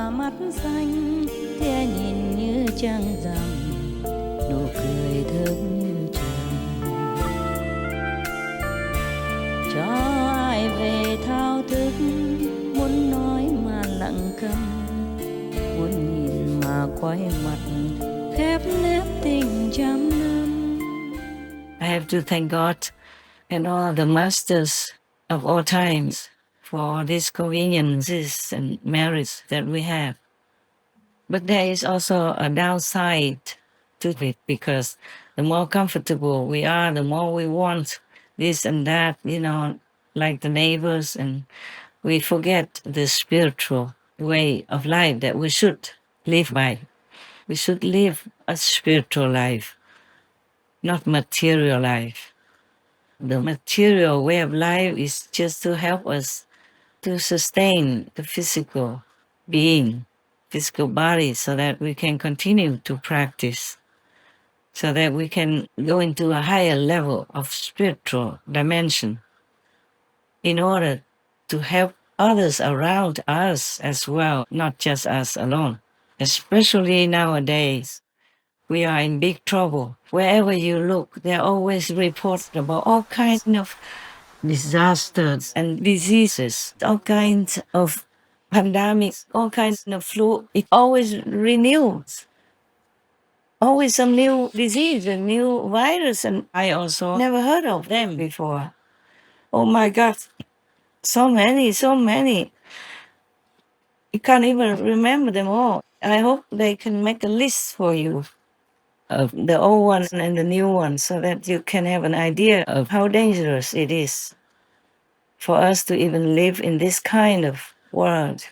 và mắt xanh, tia nhìn như trăng rằm, nụ cười thơm như trầm. Cho ai về thao thức, muốn nói mà lặng câm, muốn nhìn mà quay mặt, khép nép tình trăm năm. I have to thank God and all the masters of all times for these conveniences and merits that we have. But there is also a downside to it, because the more comfortable we are, the more we want this and that, like the neighbors, and we forget the spiritual way of life that we should live by. We should live a spiritual life, not material life. The material way of life is just to help us to sustain the physical being, physical body, so that we can continue to practice, so that we can go into a higher level of spiritual dimension in order to help others around us as well, not just us alone. Especially nowadays, we are in big trouble. Wherever you look, there are always reports about all kinds of disasters and diseases, all kinds of pandemics, all kinds of flu. It always renews. Always some new disease, a new virus, and I also never heard of them before. Oh my God, so many. You can't even remember them all. I hope they can make a list for you of the old ones and the new ones, so that you can have an idea of how dangerous it is for us to even live in this kind of world.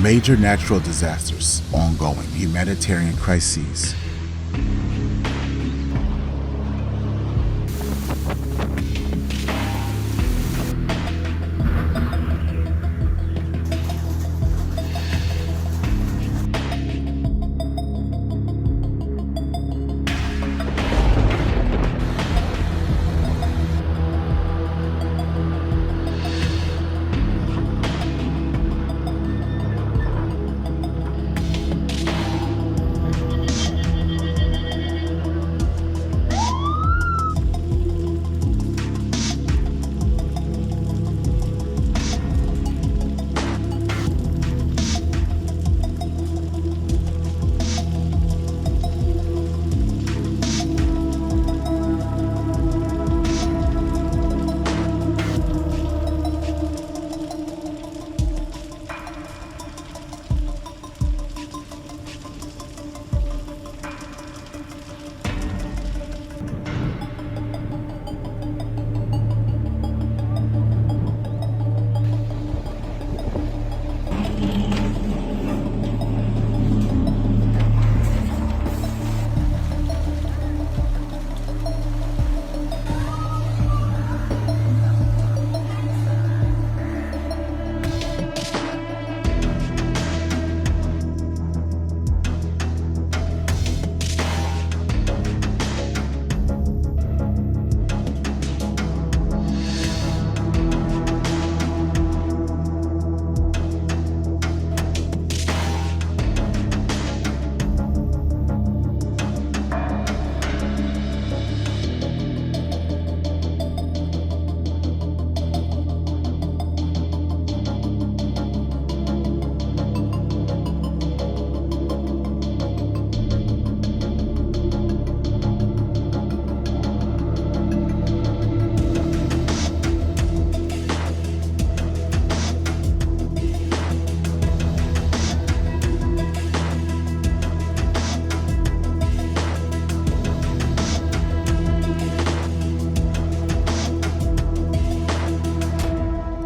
Major natural disasters, ongoing humanitarian crises.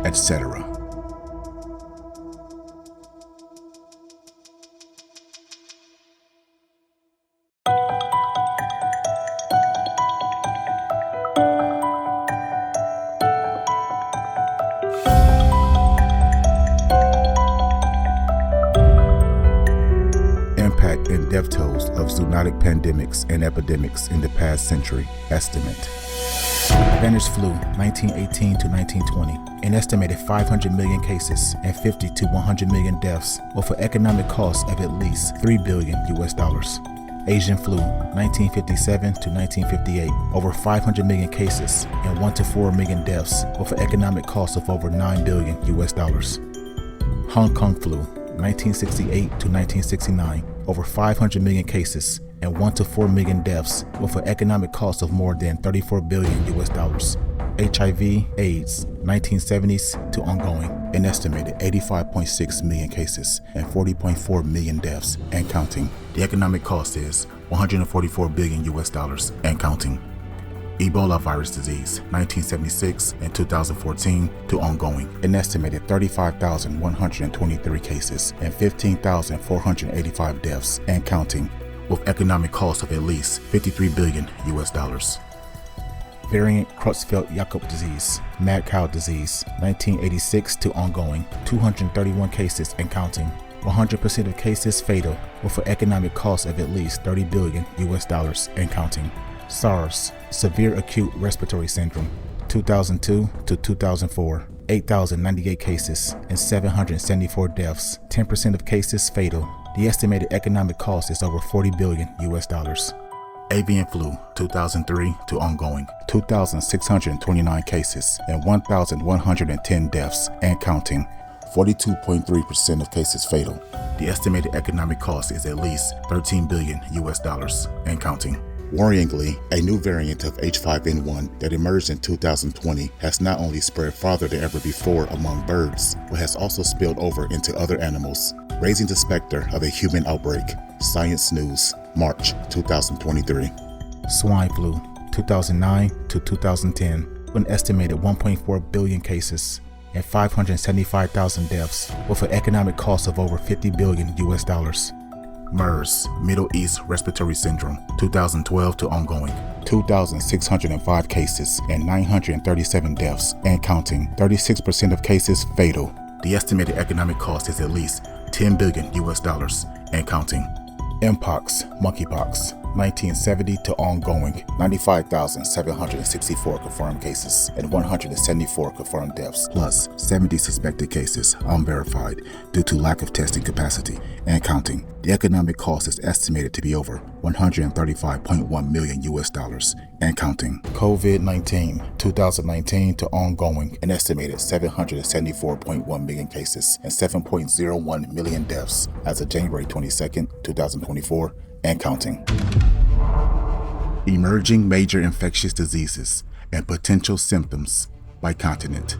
Etc. Impact and death tolls of zoonotic pandemics and epidemics in the past century. Estimate. Spanish flu, 1918 to 1920. an estimated 500 million cases and 50 to 100 million deaths, with an economic cost of at least $3 billion US. Asian flu, 1957 to 1958, over 500 million cases and 1 to 4 million deaths, with an economic cost of over $9 billion US. Hong Kong flu, 1968 to 1969, over 500 million cases and 1 to 4 million deaths, with an economic cost of more than $34 billion US. HIV, AIDS, 1970s to ongoing, an estimated 85.6 million cases and 40.4 million deaths and counting. The economic cost is $144 billion US and counting. Ebola virus disease, 1976 and 2014 to ongoing, an estimated 35,123 cases and 15,485 deaths and counting, with economic cost of at least $53 billion US. Variant Creutzfeldt-Jakob disease, mad cow disease, 1986 to ongoing, 231 cases and counting, 100% of cases fatal, with an economic cost of at least $30 billion US and counting. SARS, severe acute respiratory syndrome, 2002 to 2004, 8,098 cases and 774 deaths, 10% of cases fatal. The estimated economic cost is over $40 billion US. Avian flu, 2003 to ongoing, 2,629 cases and 1,110 deaths and counting, 42.3% of cases fatal. The estimated economic cost is at least $13 billion US and counting. Worryingly, a new variant of H5N1 that emerged in 2020 has not only spread farther than ever before among birds, but has also spilled over into other animals, raising the specter of a human outbreak. Science News, March 2023. Swine flu, 2009 to 2010, with an estimated 1.4 billion cases and 575,000 deaths, with an economic cost of over $50 billion US. MERS, Middle East Respiratory Syndrome, 2012 to ongoing, 2,605 cases and 937 deaths and counting, 36% of cases fatal. The estimated economic cost is at least $10 billion US and counting. Mpox, monkeypox, 1970 to ongoing, 95,764 confirmed cases and 174 confirmed deaths, plus 70 suspected cases unverified due to lack of testing capacity and counting. The economic cost is estimated to be over $135.1 million US and counting. COVID-19, 2019 to ongoing, an estimated 774.1 million cases and 7.01 million deaths as of January 22nd, 2024 and counting. Emerging major infectious diseases and potential symptoms by continent.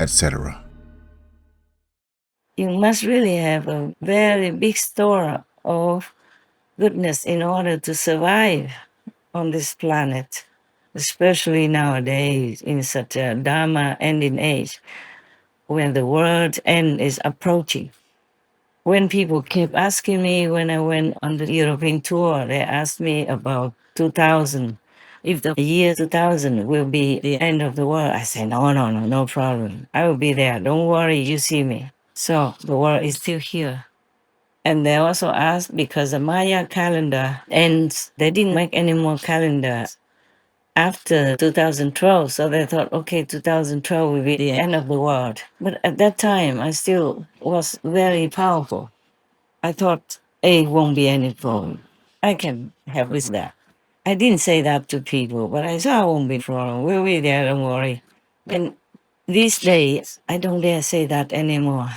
Etc. You must really have a very big store of goodness in order to survive on this planet, especially nowadays in such a Dharma ending age when the world's end is approaching. When people kept asking me when I went on the European tour, they asked me about 2000, if the year 2000 will be the end of the world, I say, no problem. I will be there. Don't worry, you see me. So the world is still here. And they also asked because the Maya calendar ends, they didn't make any more calendars after 2012. So they thought, okay, 2012 will be the end of the world. But at that time, I still was very powerful. I thought, it won't be any problem. I can help with that. I didn't say that to people, but I said, I won't be problem. We'll be there, don't worry. And these days, I don't dare say that anymore.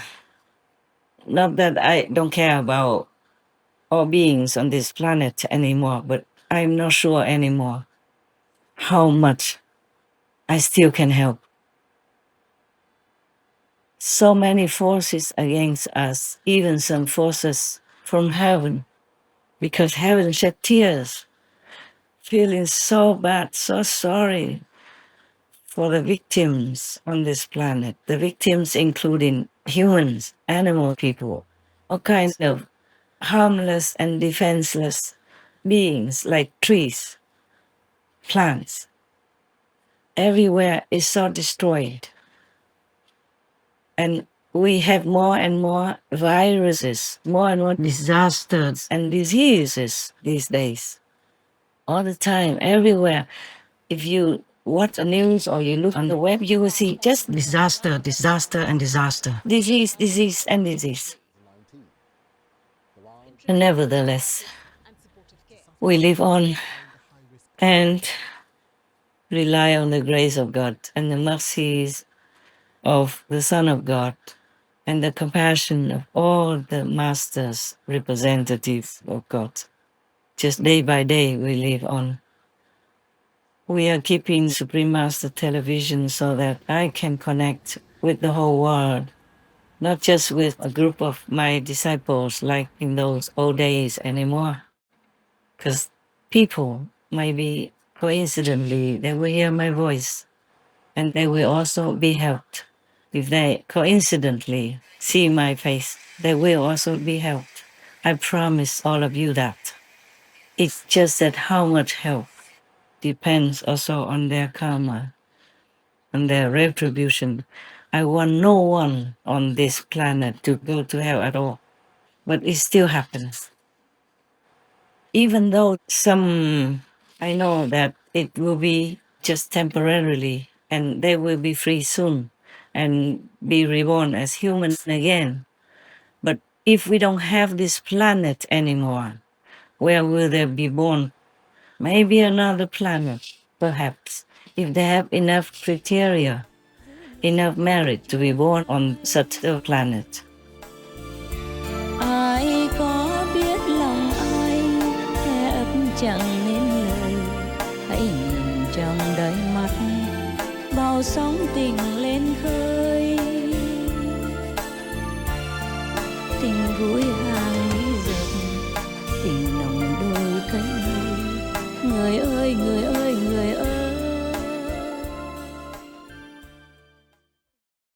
Not that I don't care about all beings on this planet anymore, but I'm not sure anymore how much I still can help. So many forces against us, even some forces from heaven, because heaven shed tears, feeling so bad, so sorry for the victims on this planet. The victims including humans, animal people, all kinds of harmless and defenseless beings like trees, plants. Everywhere is so destroyed. And we have more and more viruses, more and more disasters and diseases these days. All the time, everywhere. If you watch the news or you look on the web, you will see just disaster, disaster, and disaster. Disease, disease, and disease. And nevertheless, we live on and rely on the grace of God and the mercies of the Son of God and the compassion of all the masters, representatives of God. Just day by day, we live on. We are keeping Supreme Master Television so that I can connect with the whole world, not just with a group of my disciples like in those old days anymore. Because people might be, coincidentally, they will hear my voice and they will also be helped. If they coincidentally see my face, they will also be helped. I promise all of you that. It's just that how much help depends also on their karma, on their retribution. I want no one on this planet to go to hell at all. But it still happens. Even though I know that it will be just temporarily and they will be free soon and be reborn as humans again. But if we don't have this planet anymore, where will they be born? Maybe another planet, perhaps, if they have enough criteria, enough merit to be born on such a planet. Ai có biết lòng ai, kẻ ấp chẳng nên lời. Hãy nhìn trong đáy mắt, bao sóng tình lên khơi. Tình vui hà